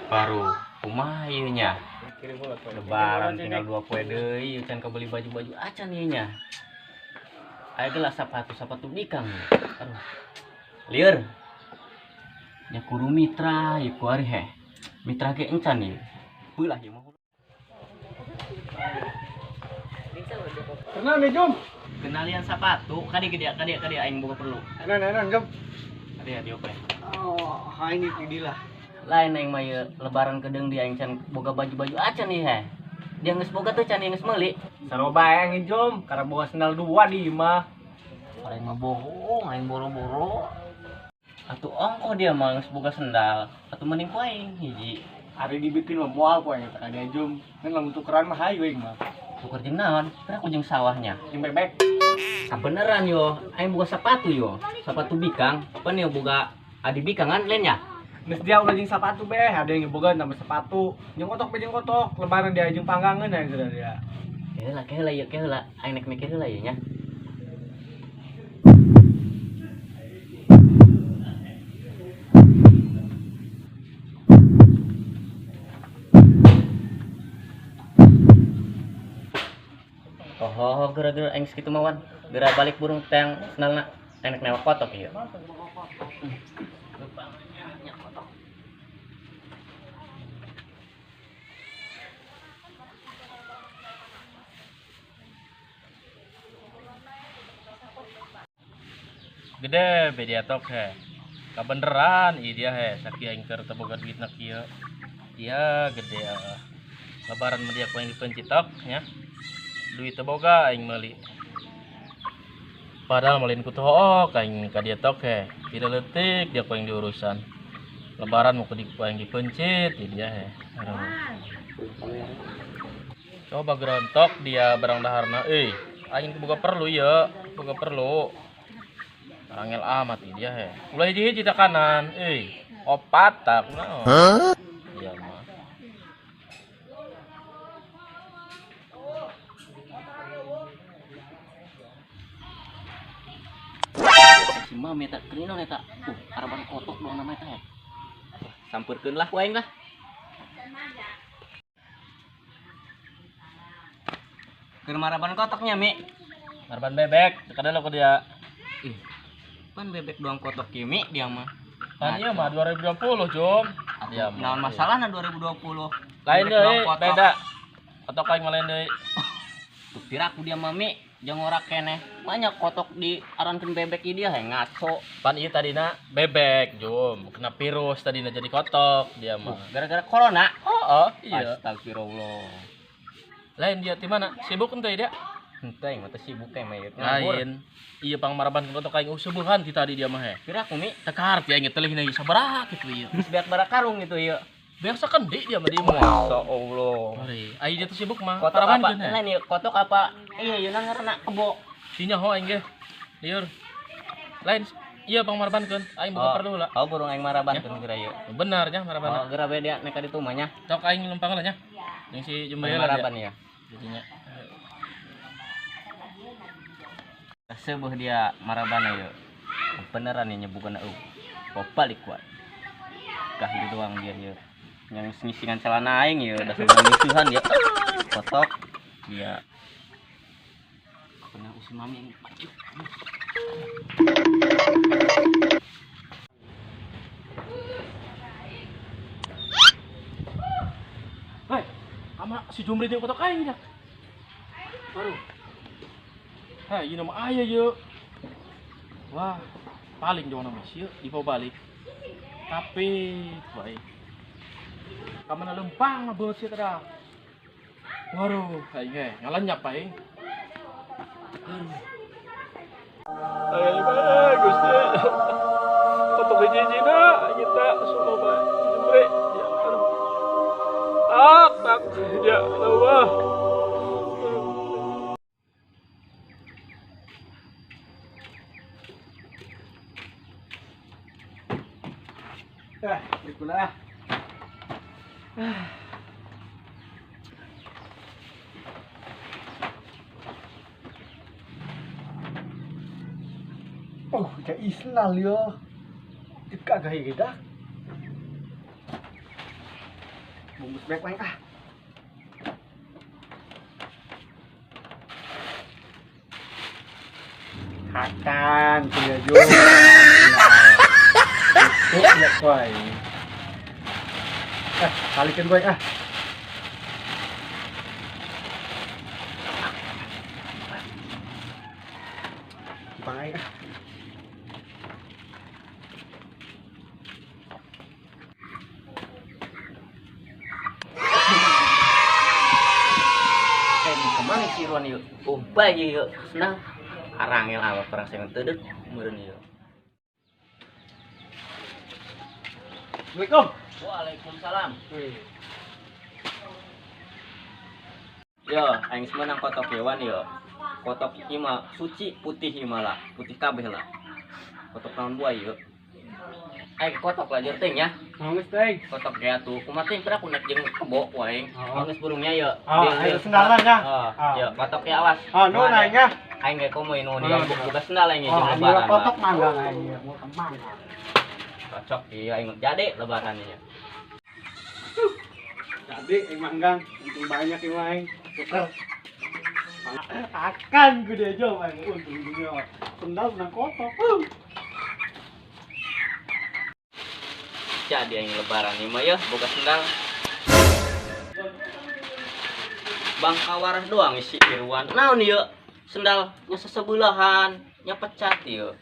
baru kumaha ieu nya. Lebaran tinggal 2 poe deui can kabeli baju-baju acan ieu nya. Aya geus sapatu bikang. Aduh. Lieur. Nya kudu mitra ieu kuari heh. Mitra ge encan ieu. Beulah ieu mah. Kenal nih Jom. Kenalian sepatu, kadi aing boga perlu. Enan Jom. Kadi dia oke. Oh, ini dilah. Lain aing mah ieu lebaran kedeung dia aing can boga baju-baju acan nih heh. Dia geus boga teh can geus meuli. Saroba aing nih Jom, karena boga sendal 2 di mah. Aing mah bohong, aing boro-boro. Atuh ongkoh dia mah geus boga sendal, atuh mending ku aing hiji. Hari dibikin mah moal poe eta ka dia Jom. Ngan lamun tukeran mah hayu aing mah. Tuker jeung naon? Pernah ku jeung sawahnya. Jeung bebek. Sabeneran yo, aing boga sepatu yo. Sepatu bikang, apa nih boga adi bikangan lain ya? Geus dia ulah jeung sepatu beh, ada yang boga nambah sepatu. Jeung kotok beh jeung kotok, lebaran dia jeung panggangeun ya geura dia. Keheula ieu keheula, aing nek mikir heula ieu nya. Oh, gara-gara aing sakitu mawan. Gara balik burung teng sendalna enek newak kotok ieu. Gede bedia tok he. Kabeneran ieu dia he, sakieu aing keur teu boga duitna kieu. Iya gede lebaran mah dia ku aing dipeunci tok nya. Duit teu boga aing meuli. Padahal malin ku teu hook aing ka dia tok he. Tidak leutik dia ku aing diurusan. Lebaran mau ku aing dipencit ieu dia he. Aduh. Coba gerontok dia barang daharna euy. Aing boga perlu ieu, boga perlu. Angel amat ini dia he. Ulah hiji-hiji ta kanan, opat tak naon. Iya mah. Si mami eta krino eta. Araban kotok doang nama eta he. Sampurkeun lah ku aing lah. Keur maraban kotoknya Mi. Marban bebek, kadang ku dia. Kan bebek doang kotok kimi dia mah. Kan iya mah 2020, Jom. Dia naon masalahna 2020. Lain deui, beda. Kotok aing mah lain deui. Tuh piraku dia mami, jeung ora keneh. Banyak kotok di arankeun bebek ieu dia he ngaco. Pan ieu tadina bebek, Jom. Kena virus tadina jadi kotok dia mah. Gara-gara corona. Oh, iya. Astagfirullah. Lain dia di mana? Sibuk henteu dia? Henteu aing mah teh sibuk teh mah ieu. Lain. Iya pang maraban kotok aing subuhan ti tadi dia mah he. Piraku Mi? Teu karep aing telihna ieu sabaraha kitu ieu. Beak barakarung gitu ieu. Biasa kendi dia mah di mah. Masyaallah. Mari, aing dia teh sibuk mah. Kotok apa? Paraban geun he. Lain ieu kotok apa? Ieu ngaranna kebo. Sinya ho aing ge. Lieur. Lain iya pang marabankeun. Aing boga perlu lah. Oh, burung aing marabankeun geura ieu. Benar nya maraban. Oh, geura we dia nek ka ditu mah nya. Cok aing lempang lah nya. Jeung si Jumbaheula Maraban dia. ya. Jadinya. Seueuh dia marabana ieu. Beneran ieu nyebugana balik kuat. Kah itu doang dia ieu. Yang ngisingan celana aing ieu da sabaraha misuhan dia. Kotok dia. Kena usi mami baju. Hei, ama si Jumri jeung kotok aing nya. Baru. Hei, ieu mah aya ieu. Wah, paling jeung nama sieu dibawa balik. Tapi baik. Kamana lempang mah beut sieu teh. Waduh, aing ge ngalenyap aing. Ayo Gusti. Kotok hiji-hijina kita semua bae. Jumri. Ya, aduh. Tak, ya Allah. Itulah. Oh, ka Islam yo. Dika gahidah. bungkus beg lain ah. Akan punya Jo. Ya koy. Balikin gue ah. Pangai ah. Kemana sih Ron yuk? Ubah yuk, senang. Arangil apa perang saya tedek, kemudian yuk. Assalamualaikum. Waalaikumsalam. Yo, aing semenang kotok hewan yo. Kotok ima suci putih himala, putih kabeh lah. Kotok naon buah yo. Aing kotok lah jeung ya. Nangis teh. Kotok gaya tuh, kumating pernah kunek jeung kebo wae. Nangis burungnya yo. Ayo sendalan ya. Yo, kotok ya awas. Nu naiknya. Aing ge komo nu dia buka sendal aing jeung Ini lebaran. kotok mangga aing mau kemang. Cocok iya aing jadi lebarannya. Jadi aing manggang, untung banyak yang main. Tuker. Akan gede aja main untung dunia. Sendal nang kotok. Jadi aing lebaran ieu mah ya boga sendal. Bangka waras doang isi iruan. Naon ieu? Sendal nya sesebelahan, nya pecat ieu.